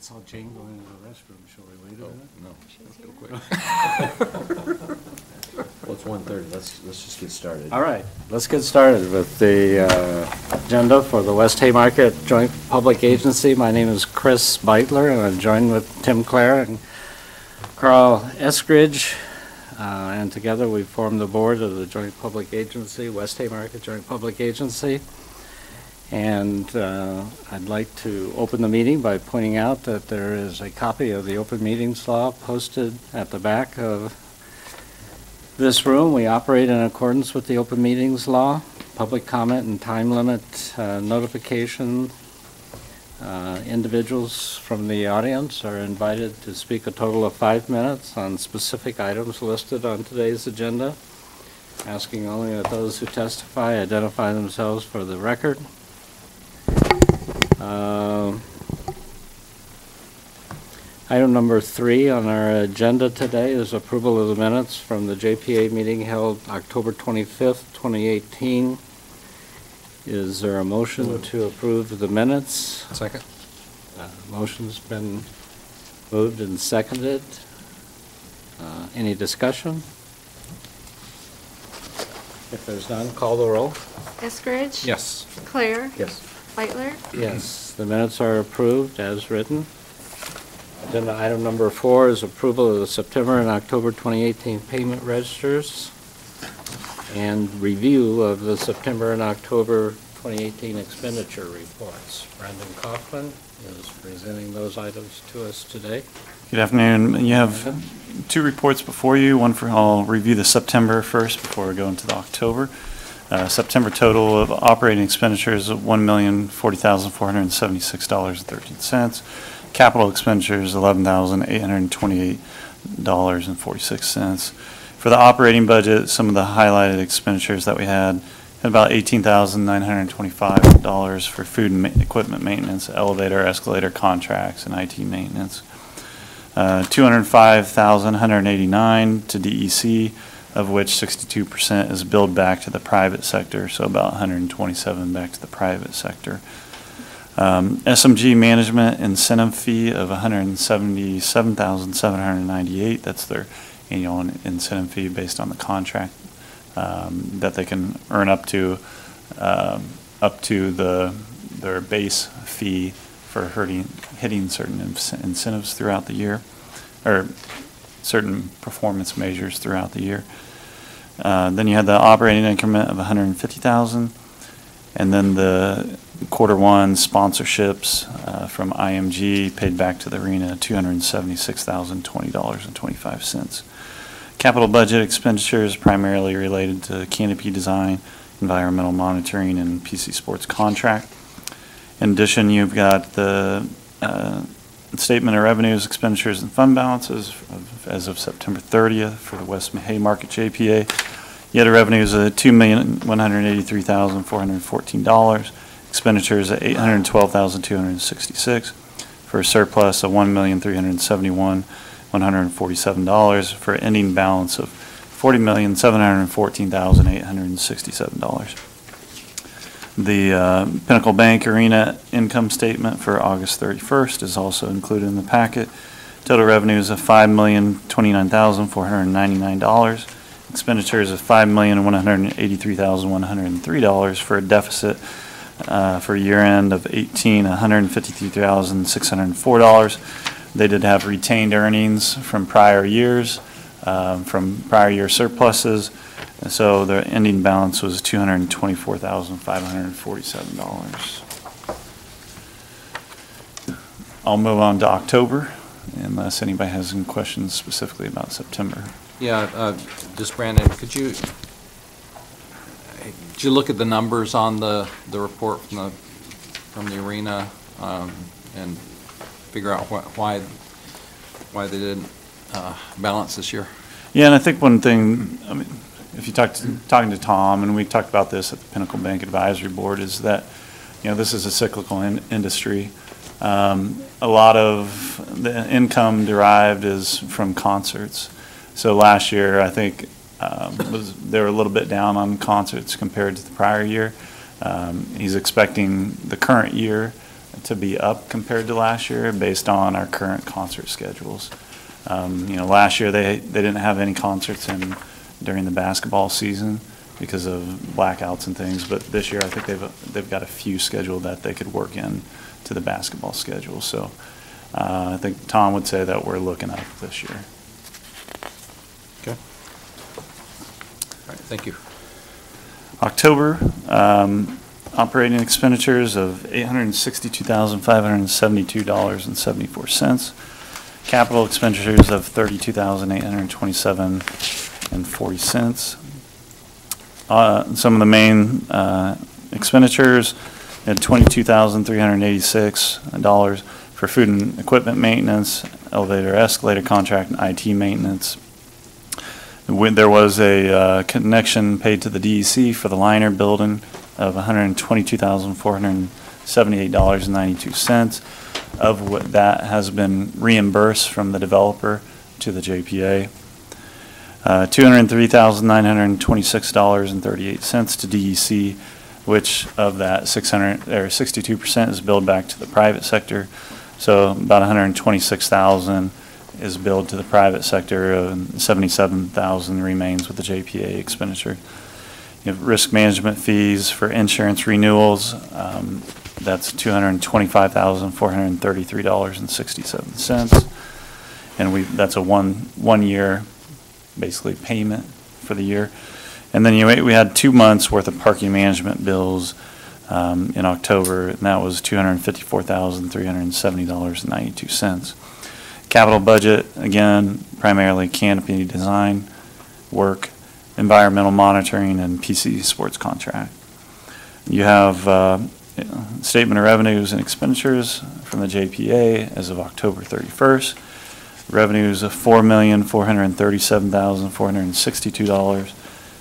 Saw Jane going into the restroom. Shall we wait a minute? No, let's go quick. Well, it's 1:30. Let's just get started. All right, let's get started with the agenda for the West Haymarket Joint Public Agency. My name is Chris Beitler, and I'm joined with Tim Clare and Carl Eskridge. And together we form the board of the Joint Public Agency, West Haymarket Joint Public Agency. And I'd like to open the meeting by pointing out that there is a copy of the Open Meetings Law posted at the back of this room. We operate in accordance with the Open Meetings Law. Public comment and time limit notification. Individuals from the audience are invited to speak a total of 5 minutes on specific items listed on today's agenda, asking only that those who testify identify themselves for the record. Item number 3 on our agenda today is approval of the minutes from the JPA meeting held October 25th, 2018. Is there a motion to approve the minutes? Second. Motion's been moved and seconded. Any discussion? If there's none, call the roll. Eskridge? Yes. Clare? Yes. Beitler? Yes, the minutes are approved as written. Agenda item number 4 is approval of the September and October 2018 payment registers and review of the September and October 2018 expenditure reports. Brandon Kaufman is presenting those items to us today. Good afternoon. You have 2 reports before you. I'll review the September first before I go into the October. September total of operating expenditures of $1,040,476.13. Capital expenditures $11,828.46. For the operating budget, some of the highlighted expenditures that we had about $18,925 for food and equipment maintenance, elevator, escalator contracts, and IT maintenance. $205,189 to DEC, of which 62% is billed back to the private sector, so about $127 back to the private sector. SMG management incentive fee of $177,798. That's their annual incentive fee based on the contract that they can earn up to their base fee for hitting certain incentives throughout the year, or certain performance measures throughout the year. Then you had the operating increment of $150,000, and then the Q1 sponsorships from IMG paid back to the arena $276,020.25. Capital budget expenditures primarily related to canopy design, environmental monitoring, and PC Sports contract. In addition, you've got the statement of revenues, expenditures, and fund balances as of September 30th for the West Haymarket JPA. You had revenues of $2,183,414, expenditures at $812,266, for a surplus of $1,371,147, for an ending balance of $40,714,867. The Pinnacle Bank Arena income statement for August 31st is also included in the packet. Total revenues of $5,029,499. Expenditures of $5,183,103 for a deficit for year-end of $1,853,604. They did have retained earnings from prior years, from prior year surpluses. So the ending balance was $224,547. I'll move on to October, unless anybody has any questions specifically about September. Yeah, just Brandon, did you look at the numbers on the report from the arena and figure out why they didn't balance this year? Yeah, and I think one thing, I mean, if you talking to Tom, and we talked about this at the Pinnacle Bank Advisory Board, is that, you know, this is a cyclical industry. A lot of the income derived is from concerts. So last year, I think they were a little bit down on concerts compared to the prior year. He's expecting the current year to be up compared to last year based on our current concert schedules. Last year they didn't have any concerts during the basketball season because of blackouts and things, but this year I think they've got a few scheduled that they could work in to the basketball schedule. So I think Tom would say that we're looking up this year. Okay. All right, thank you. October, operating expenditures of $862,572.74. Capital expenditures of $32,827.40. Some of the main expenditures at $22,386 for food and equipment maintenance, elevator escalator contract, and IT maintenance. There was a connection paid to the DEC for the liner building of $122,478.92. Of what that has been reimbursed from the developer to the JPA. $203,926.38 to DEC, which of that 62% is billed back to the private sector. So about $126,000 is billed to the private sector, and $77,000 remains with the JPA expenditure. You have risk management fees for insurance renewals. That's $225,433.67, and that's a one year, basically, payment for the year. And then we had 2 months worth of parking management bills in October, and that was $254,370.92. Capital budget, again, primarily canopy design work, environmental monitoring, and PC sports contract. You have statement of revenues and expenditures from the JPA as of October 31st. Revenues of $4,437,462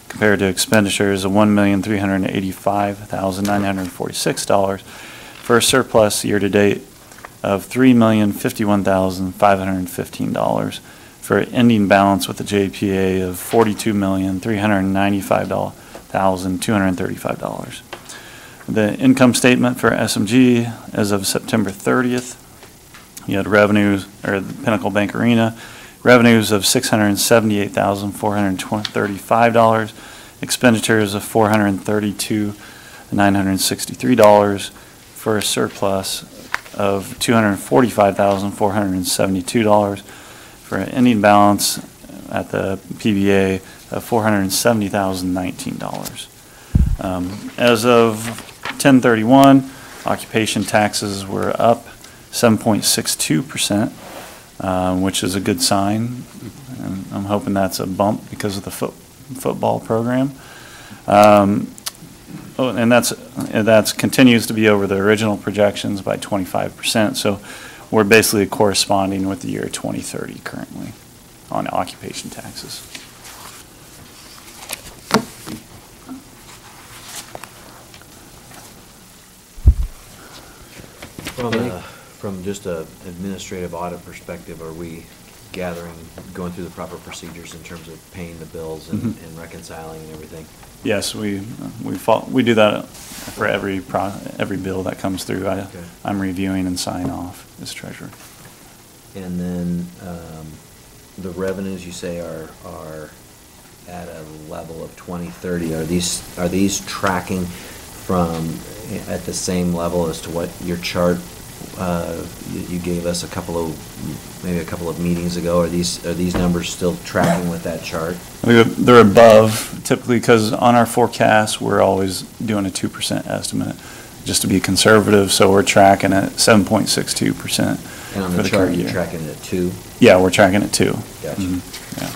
compared to expenditures of $1,385,946 for a surplus year-to-date of $3,051,515 for an ending balance with the JPA of $42,395,235. The income statement for SMG as of September 30th, you had revenues, or the Pinnacle Bank Arena, revenues of $678,435, expenditures of $432,963 for a surplus of $245,472 for an ending balance at the PBA of $470,019. As of 10/31, occupation taxes were up 7.62%, which is a good sign. And I'm hoping that's a bump because of the football program. And that's continues to be over the original projections by 25%. So we're basically corresponding with the year 2030 currently on occupation taxes. From just a administrative audit perspective, are we going through the proper procedures in terms of paying the bills and reconciling and everything? Yes, we do that for every bill that comes through. I'm reviewing and sign off as treasurer. And then the revenues you say are at a level of 2030. Are these tracking from at the same level as to what your chart you gave us maybe a couple of meetings ago? Are these numbers still tracking with that chart? They're above typically, because on our forecast we're always doing a 2% estimate just to be conservative. So we're tracking at 7.62%. And on the chart you're tracking at 2? Yeah, we're tracking at 2. Gotcha. Yeah.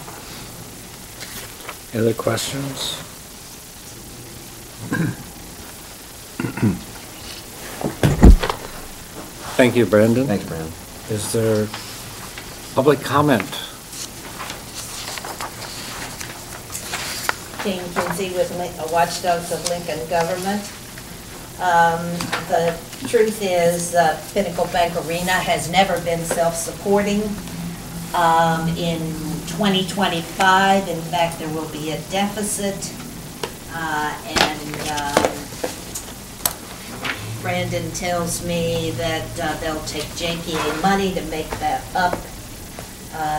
Other questions? Thank you, Brandon. Thanks, Brandon. Is there public comment? Jane Kinsey with Watchdogs of Lincoln Government. The truth is Pinnacle Bank Arena has never been self-supporting. In 2025, in fact, there will be a deficit, and Brandon tells me that they'll take JPA money to make that up.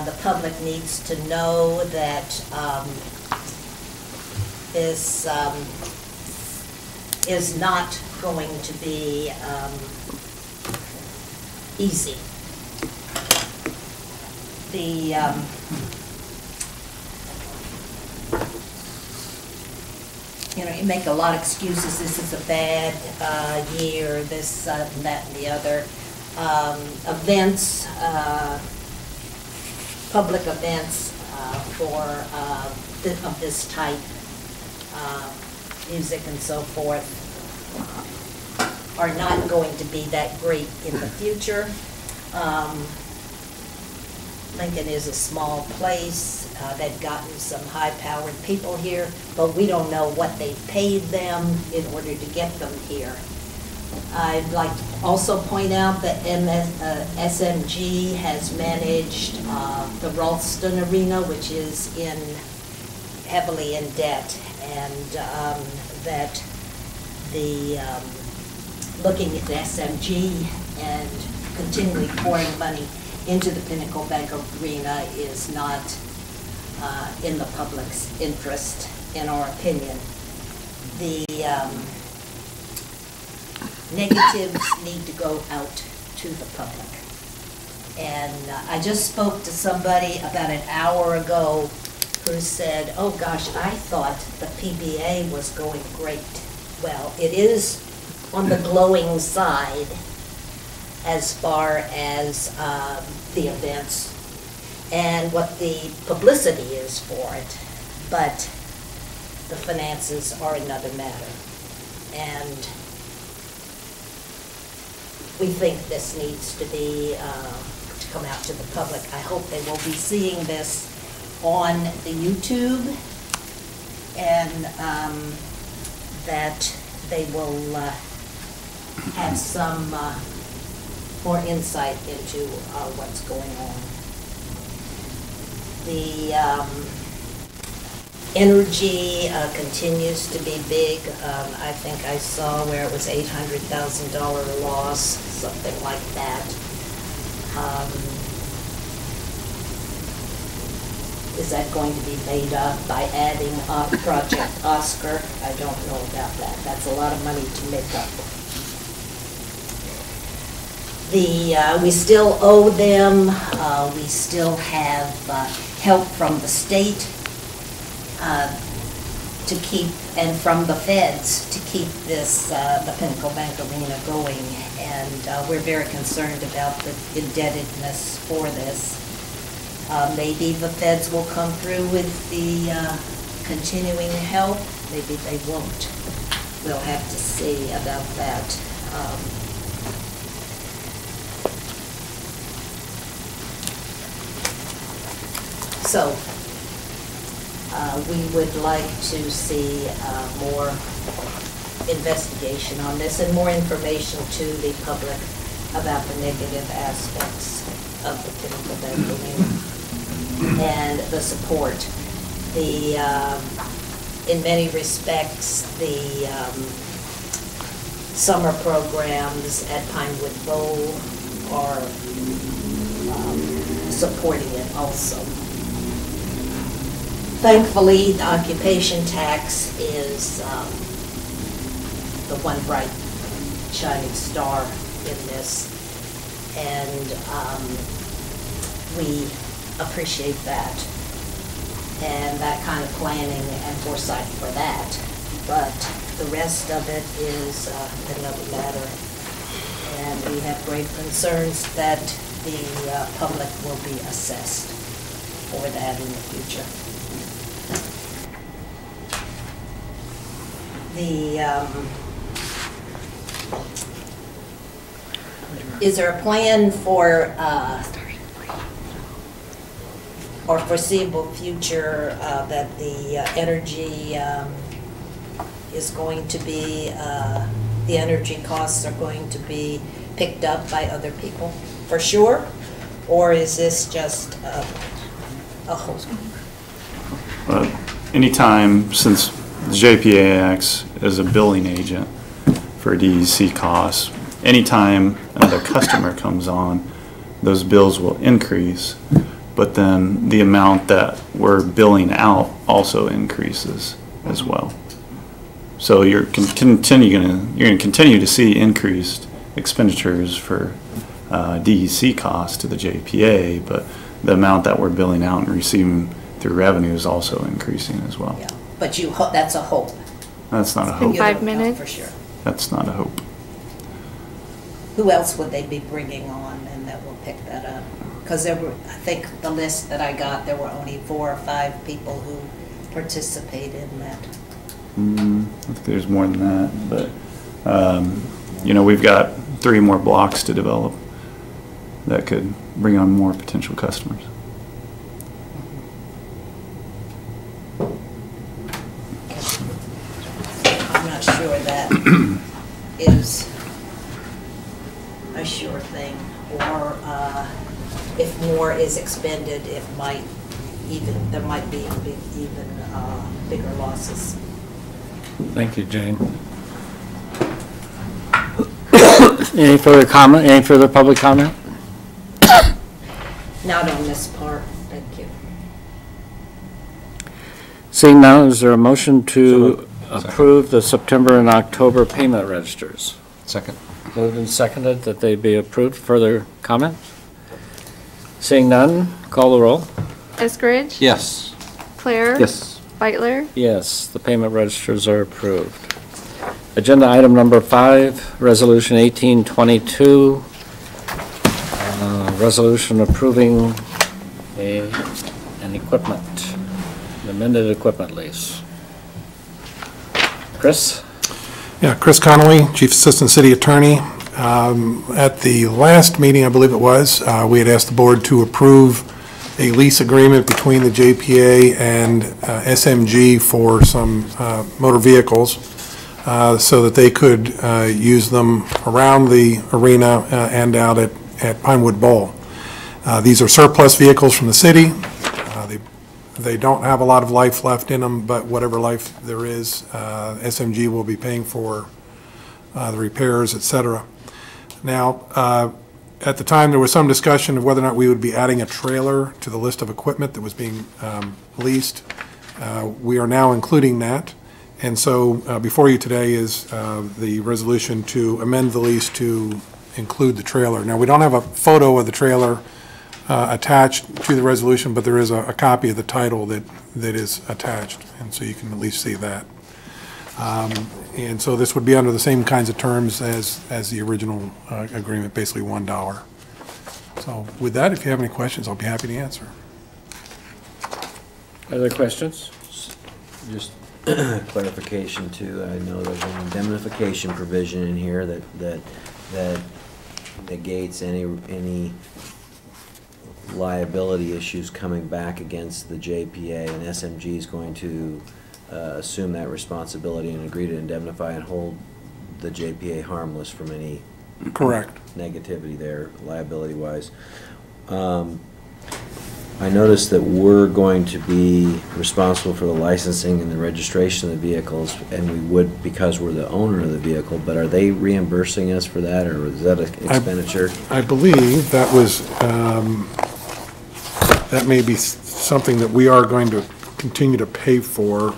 The public needs to know that this is not going to be easy. You know, you make a lot of excuses. This is a bad year, this, that, and the other. Events, public events of this type, music and so forth, are not going to be that great in the future. Lincoln is a small place. They've gotten some high-powered people here, but we don't know what they've paid them in order to get them here. I'd like to also point out that SMG has managed the Ralston Arena, which is heavily in debt, and that looking at the SMG and continually pouring money into the Pinnacle Bank Arena is not in the public's interest, in our opinion. The negatives need to go out to the public. And I just spoke to somebody about an hour ago who said, oh gosh, I thought the PBA was going great. Well, it is on the glowing side as far as the events and what the publicity is for it, but the finances are another matter. And we think this needs to be, to come out to the public. I hope they will be seeing this on the YouTube, and that they will have some more insight into what's going on. The energy continues to be big. I think I saw where it was $800,000 loss, something like that. Is that going to be made up by adding Project Oscar? I don't know about that. That's a lot of money to make up. We still owe them. We still have help from the state to keep, and from the feds to keep this, the Pinnacle Bank Arena going. And we're very concerned about the indebtedness for this. Maybe the feds will come through with the continuing help. Maybe they won't. We'll have to see about that. So we would like to see more investigation on this and more information to the public about the negative aspects of the Pinnacle Bank Arena and the support. In many respects, the summer programs at Pinewood Bowl are supporting it also. Thankfully, the occupation tax is the one bright shining star in this, and we appreciate that and that kind of planning and foresight for that. But the rest of it is another matter, and we have great concerns that the public will be assessed for that in the future. Is there a plan for or foreseeable future that the energy is going to be, the energy costs are going to be picked up by other people for sure? Or is this just a hope? Anytime, since the JPA acts as a billing agent for DEC costs. Anytime another customer comes on, those bills will increase, but then the amount that we're billing out also increases as well. So you're going to continue to see increased expenditures for DEC costs to the JPA, but the amount that we're billing out and receiving through revenue is also increasing as well. Yeah, but that's a hope. That's not a In hope. You 5 don't know minutes? for sure. That's not a hope. Who else would they be bringing on and that will pick that up? Because I think the list that I got, there were only 4 or 5 people who participated in that. I think there's more than that, but, you know, we've got 3 more blocks to develop that could bring on more potential customers. I'm not sure that is a sure thing, or if more is expended, there might be even bigger losses. Thank you, Jane. Any further comment, any further public comment? Not on this part, thank you. Seeing none, is there a motion to approve the September and October payment registers? Second. Moved and seconded that they be approved. Further comments? Seeing none, call the roll. Eskridge? Yes. Claire? Yes. Beitler? Yes, the payment registers are approved. Agenda item number 5, Resolution 1822, resolution approving an equipment, an amended equipment lease. Chris? Yeah, Chris Connolly, Chief Assistant City Attorney. At the last meeting, I believe it was, we had asked the board to approve a lease agreement between the JPA and SMG for some motor vehicles so that they could use them around the arena and out at Pinewood Bowl. These are surplus vehicles from the city. They don't have a lot of life left in them, but whatever life there is, SMG will be paying for the repairs, et cetera. Now, at the time, there was some discussion of whether or not we would be adding a trailer to the list of equipment that was being leased. We are now including that. And so before you today is the resolution to amend the lease to include the trailer. Now, we don't have a photo of the trailer attached to the resolution, but there is a copy of the title that is attached, and so you can at least see that. And so this would be under the same kinds of terms as the original agreement, basically $1. So with that, if you have any questions, I'll be happy to answer. Other questions? Just clarification too, I know there's an indemnification provision in here that negates any liability issues coming back against the JPA, and SMG is going to assume that responsibility and agree to indemnify and hold the JPA harmless from any Correct. negativity there, liability-wise. I noticed that we're going to be responsible for the licensing and the registration of the vehicles, and we would because we're the owner of the vehicle, but are they reimbursing us for that, or is that an expenditure? I believe that was, that may be something that we are going to continue to pay for.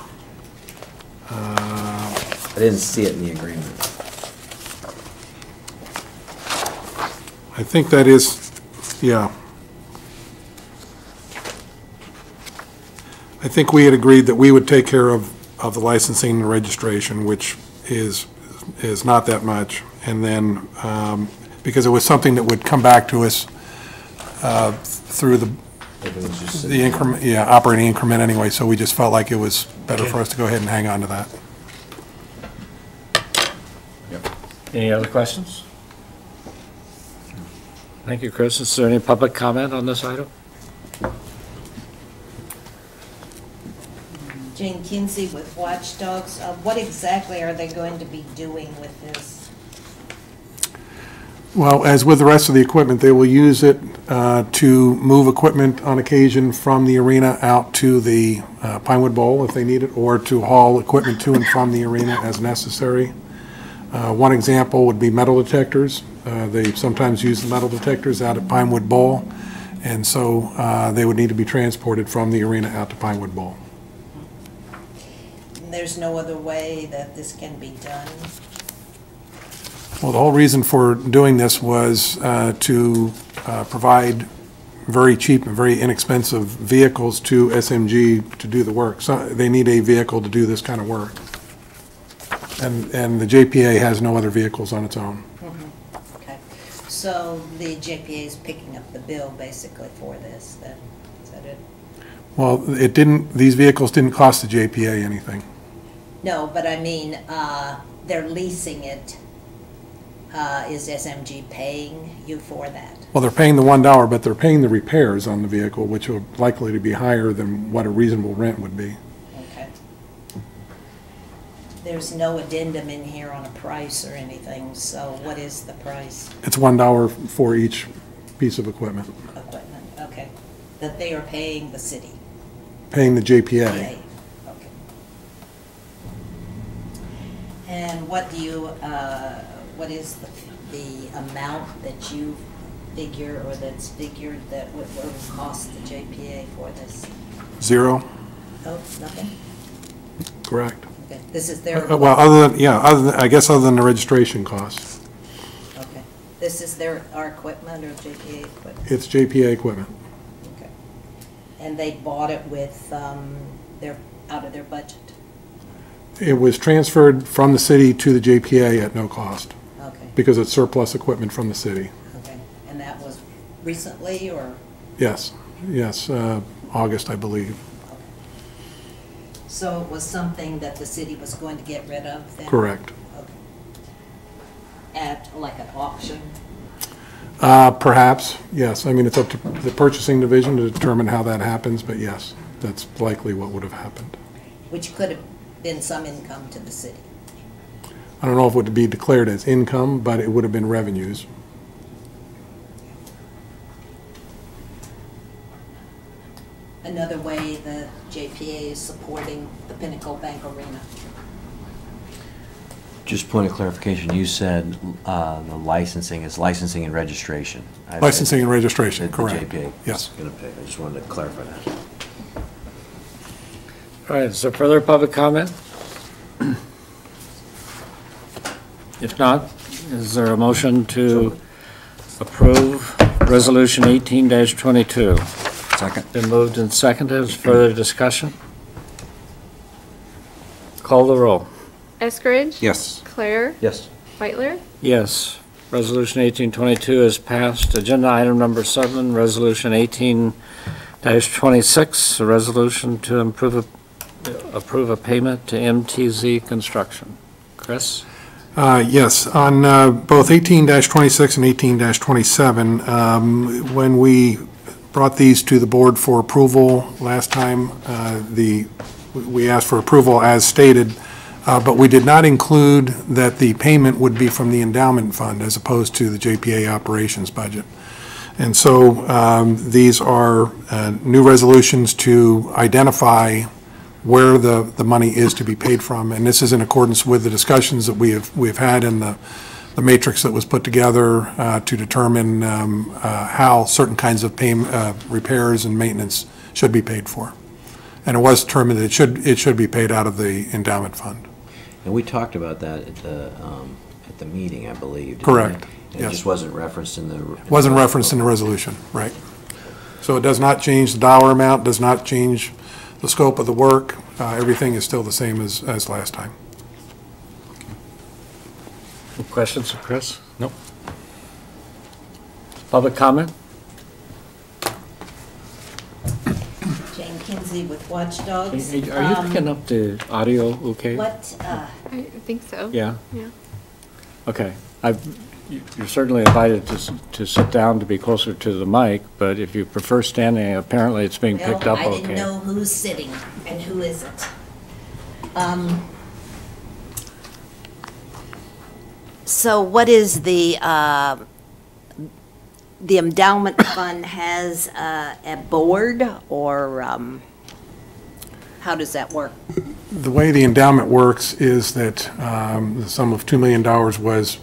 I didn't see it in the agreement. I think that is, yeah. I think we had agreed that we would take care of the licensing and registration, which is not that much. And then, because it was something that would come back to us through the increment, yeah, operating increment anyway, so we just felt like it was better for us to go ahead and hang on to that. Any other questions? Thank you, Chris. Is there any public comment on this item? Jane Kinsey with Watchdogs. What exactly are they going to be doing with this? Well, as with the rest of the equipment, they will use it to move equipment on occasion from the arena out to the Pinewood Bowl if they need it, or to haul equipment to and from the arena as necessary. One example would be metal detectors. They sometimes use the metal detectors out at Pinewood Bowl, and so they would need to be transported from the arena out to Pinewood Bowl. There's no other way that this can be done? Well, the whole reason for doing this was to provide very cheap and very inexpensive vehicles to SMG to do the work. So they need a vehicle to do this kind of work. And the JPA has no other vehicles on its own. Okay, so the JPA is picking up the bill basically for this, then, is that it? Well, it didn't, these vehicles didn't cost the JPA anything. No, but I mean, they're leasing it. Is SMG paying you for that? Well, they're paying the $1, but they're paying the repairs on the vehicle, which are likely to be higher than what a reasonable rent would be. Okay. There's no addendum in here on a price or anything, so what is the price? It's $1 for each piece of equipment, Equipment, okay. That they are paying the city? paying the JPA. Okay. And what do you, what is the amount that you figure, or that's figured that would cost the JPA for this? Zero, Oh, nothing? correct. Okay, this is their. Well, other than, yeah, I guess other than the registration costs. Okay, this is our equipment or JPA equipment? It's JPA equipment. Okay. And they bought it with, out of their budget? It was transferred from the city to the JPA at no cost, Okay, because it's surplus equipment from the city. okay. And that was recently, or? Yes, yes, August, I believe. Okay. So it was something that the city was going to get rid of then? Correct. Okay. At like an auction? Perhaps, yes. I mean, it's up to the purchasing division to determine how that happens, but yes, that's likely what would have happened. Which could have been some income to the city. I don't know if it would be declared as income, but it would have been revenues. Another way the JPA is supporting the Pinnacle Bank Arena. Just point of clarification, you said the licensing is licensing and registration. Licensing and registration, The correct. JPA Yes. is going to pay. I just wanted to clarify that. All right, is there further public comment? If not, is there a motion to approve Resolution 18-22? Second. Been moved and seconded. Is further discussion? Call the roll. Eskridge? Yes. Claire? Yes. Beitler? Yes. Resolution 1822 is passed. Agenda item number 7, Resolution 18-26, a resolution to approve a payment to MTZ Construction. Chris? Yes, on both 18-26 and 18-27, when we brought these to the board for approval last time, we asked for approval as stated, but we did not include that the payment would be from the endowment fund as opposed to the JPA operations budget. And so these are new resolutions to identify where the money is to be paid from, and this is in accordance with the discussions that we've had in the matrix that was put together to determine how certain kinds of repairs and maintenance should be paid for. And it was determined that it should be paid out of the endowment fund. And we talked about that at the meeting, I believe. didn't Correct. we? And Yes. it just wasn't referenced in the. Wasn't referenced in the resolution, right. So it does not change the dollar amount, does not change the scope of the work. Everything is still the same as last time. Any questions of Chris? Nope. Public comment? Jane Kinsey with Watchdogs. Are you picking up the audio okay? What, I think so. Yeah? Yeah. Okay. You're certainly invited to sit down to be closer to the mic, but if you prefer standing, apparently it's being picked well, up I okay. didn't know who's sitting and who isn't. So what is the endowment fund has a board, or, how does that work? The way the endowment works is that the sum of $2 million was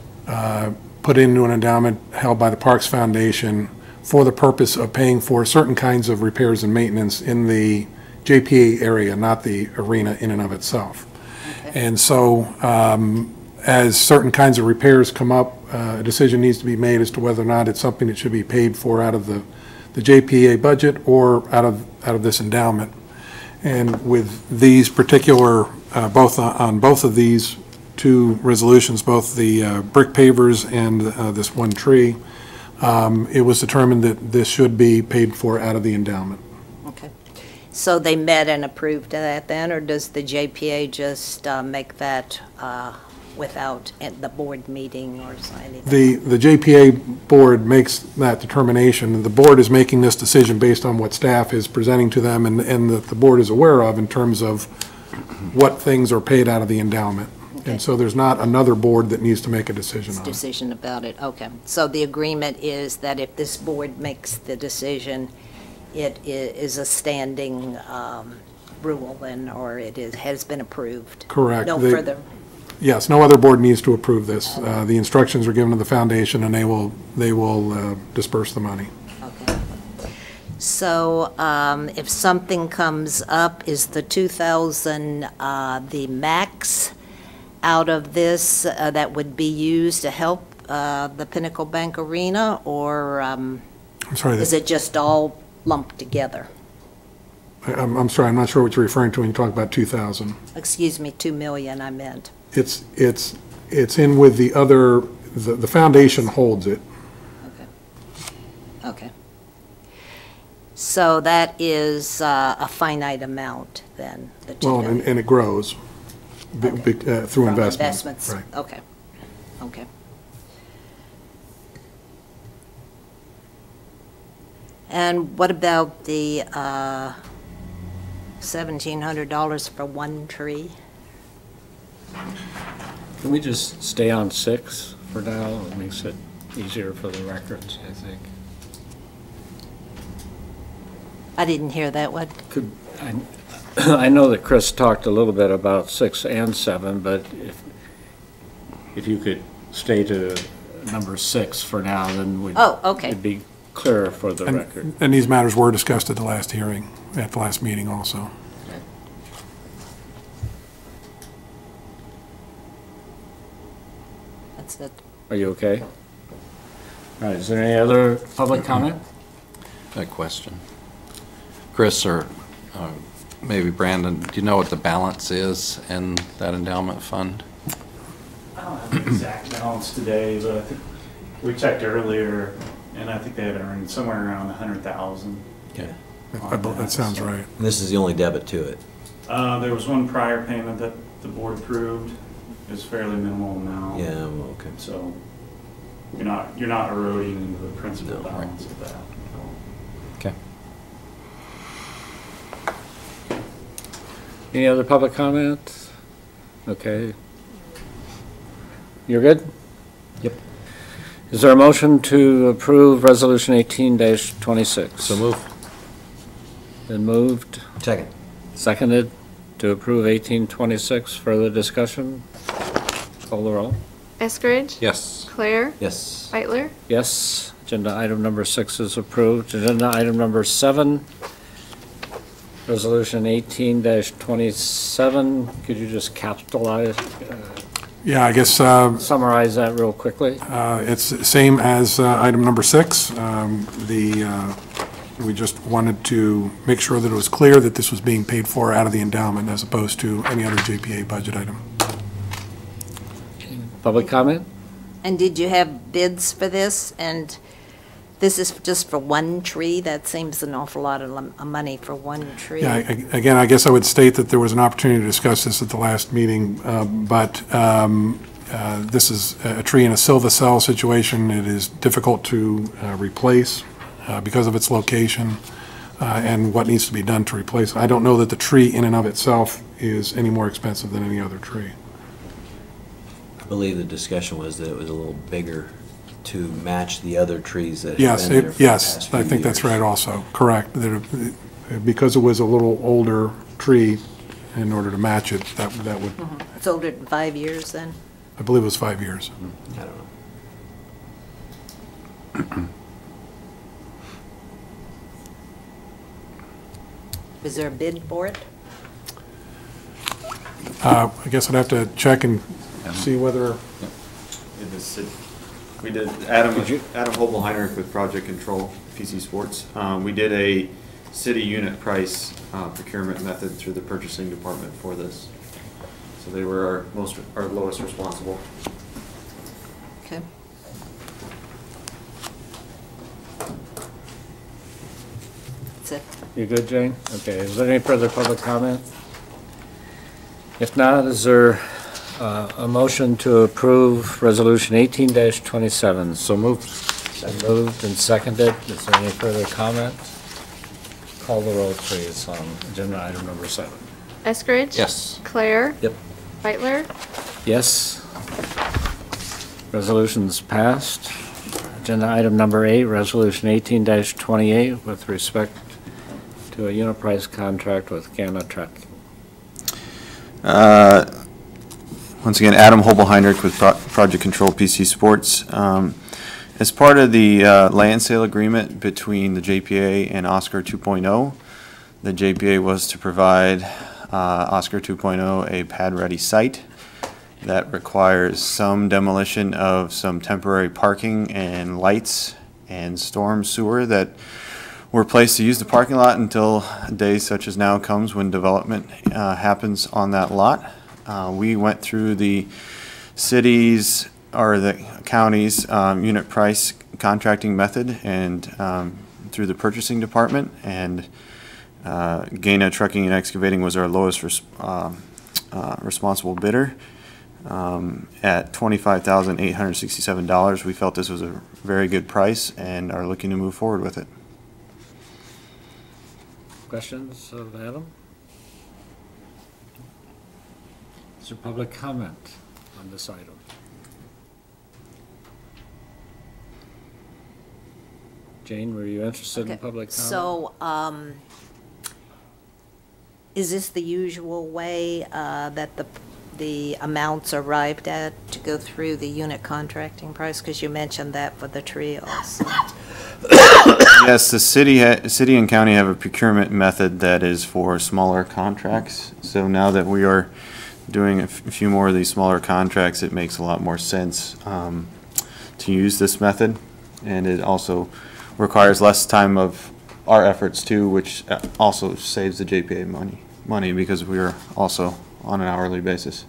put into an endowment held by the Parks Foundation for the purpose of paying for certain kinds of repairs and maintenance in the JPA area, not the arena in and of itself. Okay. And so as certain kinds of repairs come up, a decision needs to be made as to whether or not it's something that should be paid for out of the JPA budget or out of this endowment. And with these particular, on both of these two resolutions, both the brick pavers and this one tree, it was determined that this should be paid for out of the endowment. Okay. So they met and approved that then, or does the JPA just make that without the board meeting or anything? The JPA board makes that determination. The board is making this decision based on what staff is presenting to them and that the board is aware of in terms of what things are paid out of the endowment. Okay. And so there's not another board that needs to make a decision on it. Decision about it, okay. So the agreement is that if this board makes the decision, it is a standing rule then, or has been approved? Correct. No further? Yes, no other board needs to approve this. The instructions are given to the foundation, and they will disperse the money. Okay. So if something comes up, is the 2,000 the max out of this that would be used to help the Pinnacle Bank Arena, or I'm sorry. is it just all lumped together? I'm sorry, I'm not sure what you're referring to when you talk about 2,000. Excuse me, 2 million I meant. It's in with the other, the foundation holds it. Okay. Okay. So that is a finite amount then, the 2 Well, million? and it grows through From investment. investments, Right. okay, okay. And what about the $1,700 for one tree? Can we just stay on 6 for now? It makes it easier for the records, I think. I didn't hear that one. I know that Chris talked a little bit about 6 and 7, but if you could stay to number 6 for now, then Oh, okay. it'd be clearer for the record. And these matters were discussed at the last hearing, at the last meeting also. That's it. Are you okay? All right, is there any other public comment? A question. Chris, or maybe Brandon, do you know what the balance is in that endowment fund? I don't have the exact balance today, but I think we checked earlier, and I think they had earned somewhere around 100,000. Okay. That sounds right. And this is the only debit to it. There was one prior payment that the board approved. It was fairly minimal amount. Yeah, well, okay. So you're not eroding into the principal No, right. balance of that. Okay. Any other public comment? Okay. You're good? Yep. Is there a motion to approve Resolution 18-26? So move. Been moved, Second. seconded to approve 1826. Further discussion? Call the roll. Eskridge? Yes. Claire? Yes. Beitler? Yes. Agenda item number 6 is approved. Agenda item number 7, Resolution 18-27. Could you just capitalize, Yeah, I guess summarize that real quickly? it's the same as item number 6. We just wanted to make sure that it was clear that this was being paid for out of the endowment as opposed to any other JPA budget item. Public comment? And did you have bids for this? And this is just for one tree? That seems an awful lot of money for one tree. Yeah, again, I guess I would state that there was an opportunity to discuss this at the last meeting, but this is a tree in a silva-cell situation. It is difficult to replace because of its location and what needs to be done to replace it. I don't know that the tree in and of itself is any more expensive than any other tree. I believe the discussion was that it was a little bigger to match the other trees that have Yes, been there for the yes, past few I think that's years. right also, correct. That because it was a little older tree in order to match it, that would, It's older than 5 years then? I believe it was 5 years. I don't know. Is there a bid for it? I guess I'd have to check and see whether, In the city. We did, Adam Hobel-Heinrich with Project Control, PC Sports. We did a city unit price procurement method through the purchasing department for this. So they were our lowest responsible. Okay. That's it. You good, Jane? Okay, is there any further public comment? If not, is there a motion to approve Resolution 18-27? So moved. Moved and seconded. Is there any further comment? Call the roll, please, on agenda item number 7. Eskridge? Yes. Claire? Yep. Beitler? Yes. Resolution's passed. Agenda item number 8, Resolution 18-28, with respect to a unit price contract with Gana Trucking. Once again, Adam Hobel-Heinrich with Project Control PC Sports. As part of the land sale agreement between the JPA and Oscar 2.0, the JPA was to provide Oscar 2.0 a pad-ready site that requires some demolition of some temporary parking and lights and storm sewer that were placed to use the parking lot until days such as now comes when development happens on that lot. We went through the city's or the county's unit price contracting method and through the purchasing department, and Gana Trucking and Excavating was our lowest responsible bidder at $25,867. We felt this was a very good price and are looking to move forward with it. Questions of Adam? Is there public comment on this item? Jane, were you interested in Okay. public comment? So, is this the usual way that the amounts are arrived at to go through the unit contracting price? Because you mentioned that for the tree also. Yes, the city and county have a procurement method that is for smaller contracts. So now that we are doing a few more of these smaller contracts, it makes a lot more sense to use this method. And it also requires less time of our efforts too, which also saves the JPA money because we are also on an hourly basis.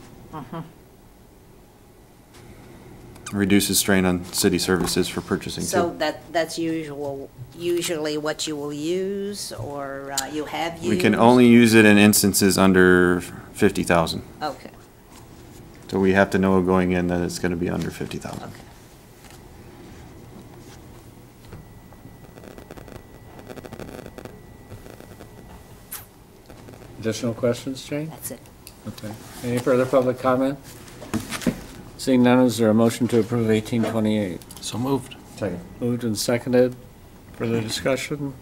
Reduces strain on city services for purchasing So too. that's usually what you will use, or you have used? We can only use it in instances under 50,000. Okay, So we have to know going in that it's going to be under 50,000. okay. Additional questions, Jane? That's it. Okay. Any further public comment? Seeing none, is there a motion to approve 1828? So moved. Second. Moved and seconded. Further discussion?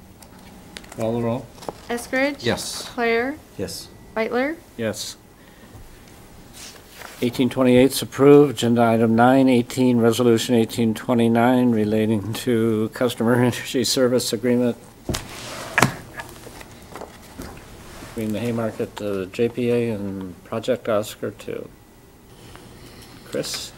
Call the roll. Eskridge? Yes. Claire? Yes. Beitler? Yes. 1828 is approved. Agenda item 9, Resolution 1829 relating to customer energy service agreement between the Haymarket JPA and Project Oscar 2. Chris?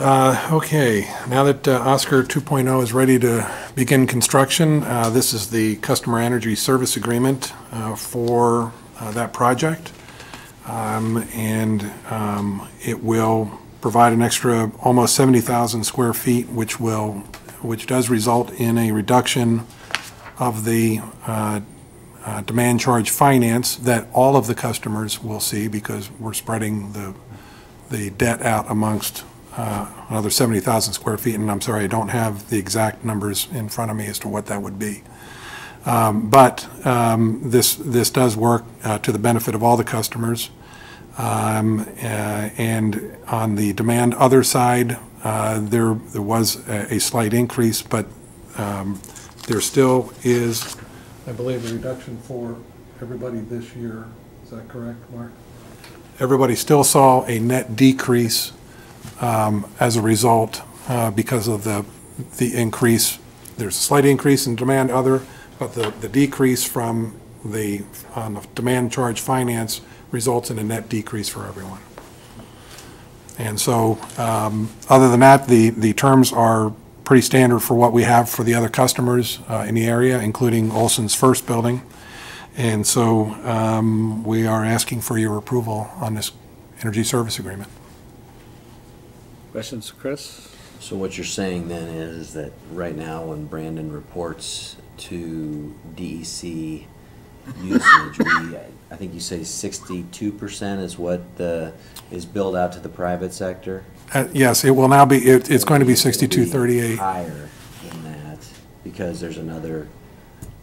Okay, now that Oscar 2.0 is ready to begin construction, this is the customer energy service agreement for that project. It will provide an extra almost 70,000 square feet, which does result in a reduction of the demand charge finance that all of the customers will see, because we're spreading the debt out amongst another 70,000 square feet. And I'm sorry, I don't have the exact numbers in front of me as to what that would be. This does work to the benefit of all the customers. And on the demand other side, there was a slight increase, but there still is, I believe, a reduction for everybody this year. Is that correct, Mark? Everybody still saw a net decrease as a result because of the increase. There's a slight increase in demand but the decrease from on the demand charge finance results in a net decrease for everyone. And so, other than that, the terms are pretty standard for what we have for the other customers in the area, including Olson's first building. And so, we are asking for your approval on this energy service agreement. Questions, Chris? So what you're saying then is that right now when Brandon reports to DEC usage, I think you say 62% is what is billed out to the private sector? Yes, it will now be, it's going to be 6238. Higher than that because there's another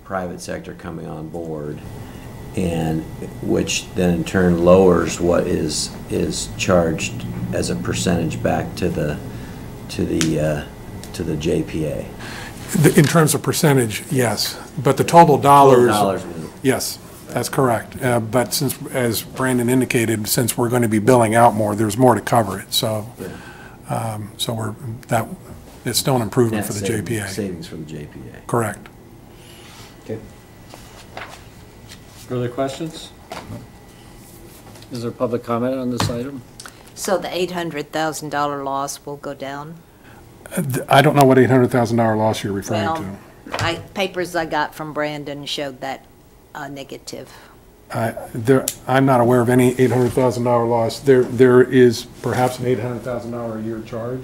private sector coming on board, and which then in turn lowers what is charged as a percentage back to the JPA. In terms of percentage, yes, but the total dollars. Will- Yes, that's correct. But since, as Brandon indicated, since we're going to be billing out more, there's more to cover it. So, so it's still an improvement Net for the JPA. Savings for the JPA. Correct. Okay. Further questions? Is there public comment on this item? So the $800,000 loss will go down? I don't know what $800,000 loss you're referring Well, to. Papers I got from Brandon showed that negative. I'm not aware of any $800,000 loss. There is perhaps an $800,000 a year charge.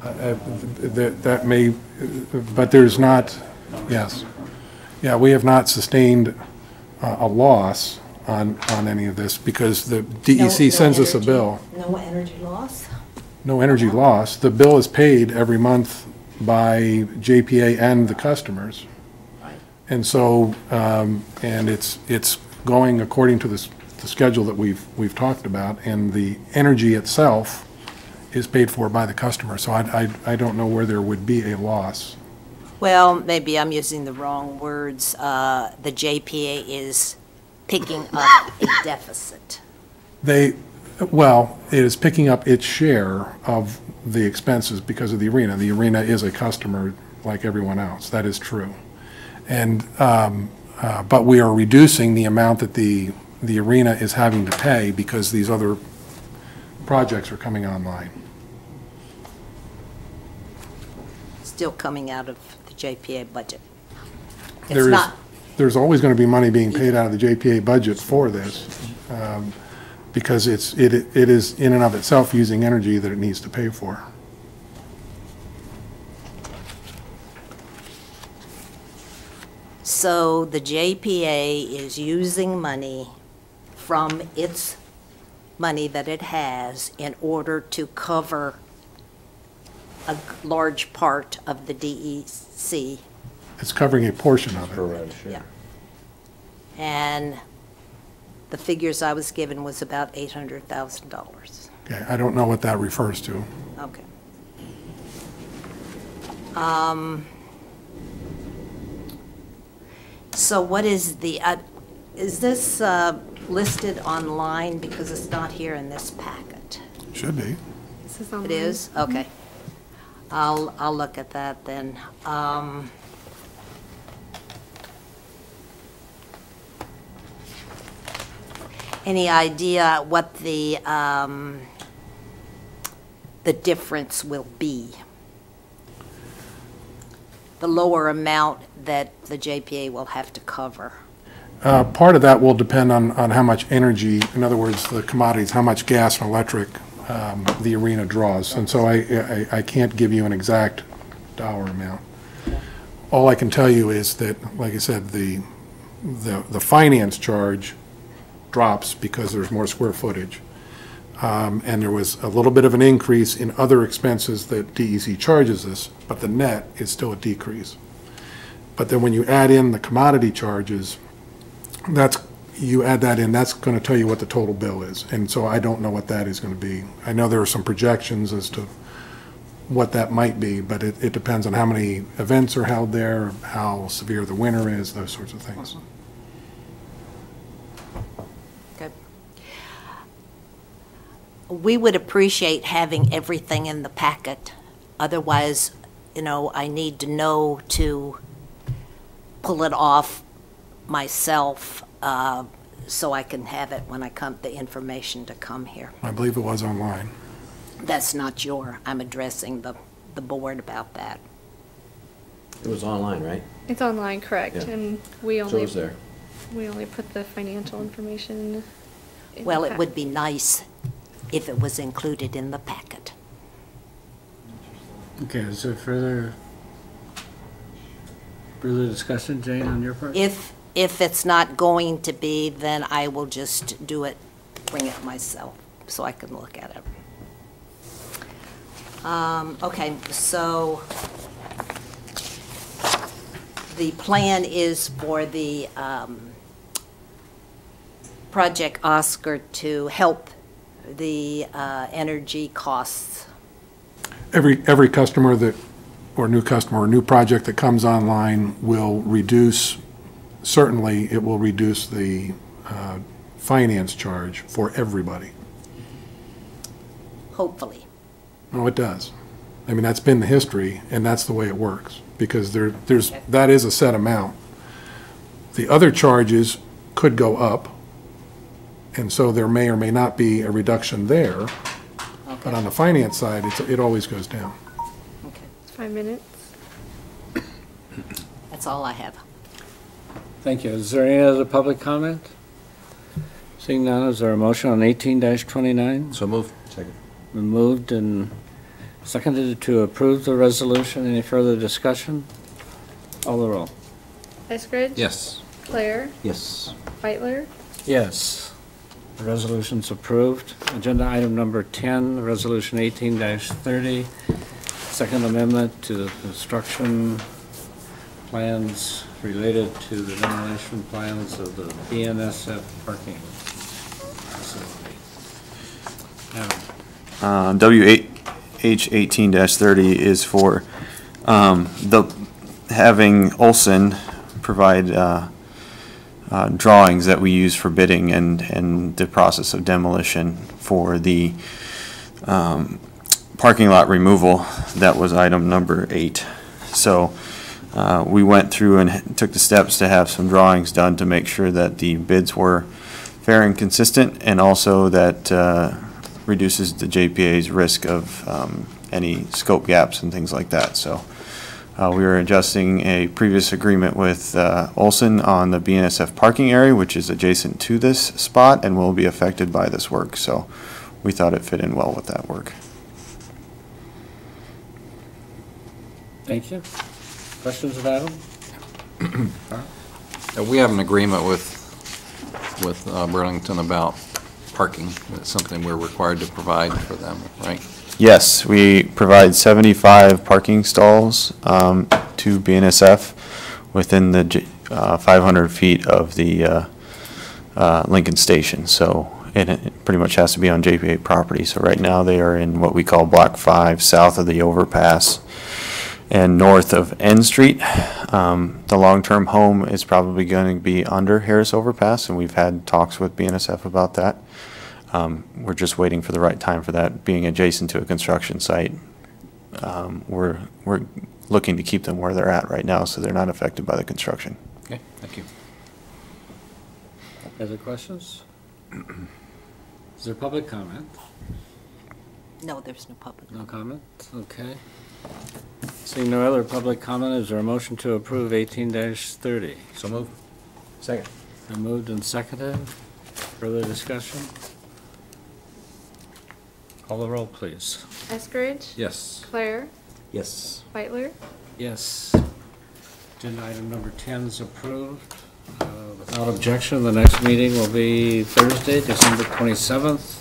That may, but there's not, yes. Yeah, we have not sustained a loss on any of this because the DEC sends us a bill. No energy loss? No energy loss. The bill is paid every month by JPA and the customers. And so, and it's going according to the schedule that we've talked about, and the energy itself is paid for by the customer. So I don't know where there would be a loss. Well, maybe I'm using the wrong words. The JPA is picking up a deficit. Well, it is picking up its share of the expenses because of the arena. The arena is a customer like everyone else. That is true. And, but we are reducing the amount that the arena is having to pay because these other projects are coming online. Still coming out of the JPA budget. It's There is- not, There's always going to be money being paid out of the JPA budget for this because it is in and of itself using energy that it needs to pay for. so the JPA is using money from its money that it has in order to cover a large part of the DEC. It's covering a portion of it. Correct. Yeah. And the figures I was given was about $800,000. Okay, I don't know what that refers to. Okay. So what is is this listed online because it's not here in this packet? Should be. This is It online. is? Okay. I'll look at that then. Any idea what the difference will be? The lower amount that the JPA will have to cover? Part of that will depend on how much energy, in other words, the commodities, how much gas and electric the arena draws. And so I can't give you an exact dollar amount. All I can tell you is that, like I said, the finance charge drops because there's more square footage. And there was a little bit of an increase in other expenses that DEC charges us, but the net is still a decrease. But then when you add in the commodity charges, you add that in, that's going to tell you what the total bill is. And so I don't know what that is going to be. I know there are some projections as to what that might be, but it depends on how many events are held there, how severe the winter is, those sorts of things. Good. We would appreciate having everything in the packet. Otherwise, I need to know to pull it off myself so I can have it when I come, the information to come here. I believe it was online. That's not I'm addressing the board about that. It was online, right? It's online, correct, Yeah. and we So it only, was there. we only put the financial information in Well, the it pack. would be nice if it was included in the packet. Okay, is there further discussion, Jane, on your part? If it's not going to be, then I will just bring it myself, so I can look at it. Okay, so the plan is for the Project Oscar to help the energy costs. Every customer or new customer, or new project that comes online will reduce, certainly it will reduce the finance charge for everybody. Hopefully. No, it does. I mean, that's been the history, and that's the way it works, because that is a set amount. The other charges could go up, and so there may or may not be a reduction there, but on the finance side, it always goes down. Okay, 5 minutes. that's all I have. Thank you. Is there any other public comment? Seeing none, is there a motion on 18-29? So move. Second. Been moved and seconded to approve the resolution. Any further discussion? Call the roll. Eskridge? Yes. Claire? Yes. Beitler? Yes. The resolution's approved. Agenda item number 10, resolution 18-30, second amendment to the construction plans related to the demolition plans of the BNSF parking facility. Adam. WH 18-30 is for having Olson provide drawings that we use for bidding and the process of demolition for the parking lot removal. That was item number 8. So we went through and took the steps to have some drawings done to make sure that the bids were fair and consistent, and also that reduces the JPA's risk of any scope gaps and things like that. So we are adjusting a previous agreement with Olson on the BNSF parking area, which is adjacent to this spot and will be affected by this work. So we thought it fit in well with that work. Thank you. Questions of Adam? We have an agreement with Burlington about parking. It's something we're required to provide for them, right? Yes, we provide 75 parking stalls to BNSF within the 500 feet of the Lincoln Station. So it pretty much has to be on JPA property. So right now they are in what we call Block 5, south of the overpass and north of N Street. The long-term home is probably going to be under Harris Overpass, and we've had talks with BNSF about that. We're just waiting for the right time for that. Being adjacent to a construction site, we're looking to keep them where they're at right now so they're not affected by the construction. Okay, thank you. Other questions? Is there public comment? No, there's no public. No comment? Okay. Seeing no other public comment, is there a motion to approve 18-30? So move. Second. Been moved and seconded. Further discussion? Call the roll, please. Eskridge? Yes. Claire? Yes. Beitler? Yes. Agenda item number 10 is approved. Without objection, the next meeting will be Thursday, December 27th,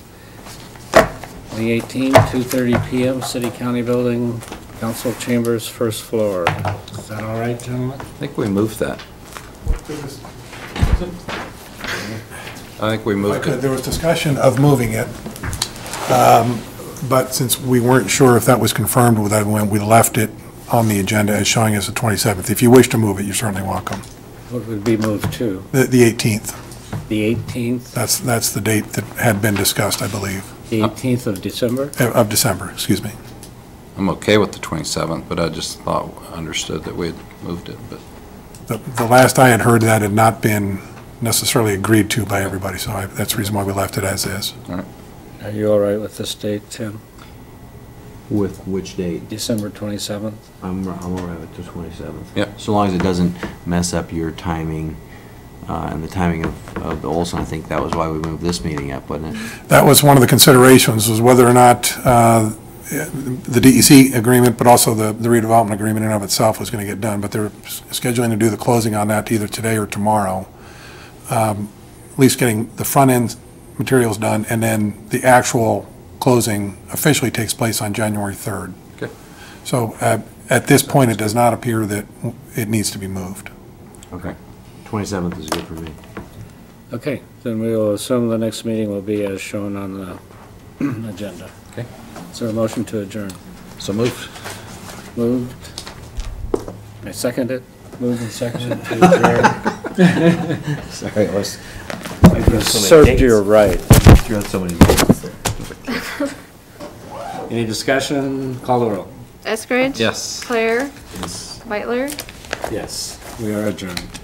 2018, 2:30 p.m., City County Building, Council Chambers, first floor. Is that all right, gentlemen? I think we moved that. I think we moved it. There was discussion of moving it, but since we weren't sure if that was confirmed with everyone, we left it on the agenda as showing as the 27th. If you wish to move it, you're certainly welcome. What would be moved to? The 18th. The 18th, That's the date that had been discussed, I believe, the 18th of December? of December, excuse me. I'm okay with the 27th, but I just understood that we had moved it, but. The last I had heard, that had not been necessarily agreed to by everybody, so that's the reason why we left it as is. All right. Are you all right with this date, Tim? With which date? December 27th? I'm all right with the 27th. Yep. So long as it doesn't mess up your timing, and the timing of the Olson. I think that was why we moved this meeting up, wasn't it? That was one of the considerations, was whether or not the DEC agreement, but also the redevelopment agreement in and of itself was going to get done. But they're scheduling to do the closing on that either today or tomorrow. At least getting the front end materials done, and then the actual closing officially takes place on January 3rd. Okay. So at this point, it does not appear that it needs to be moved. Okay. 27th is good for me. Okay, then we will assume the next meeting will be as shown on the agenda. Okay. Is there a motion to adjourn? So moved. Moved. I second it. Moved and seconded to adjourn. Sorry, I was You served your right. threw out so many dates there. Any discussion? Call the roll. Eskridge? Yes. Claire? Yes. Beitler? Yes, we are adjourned.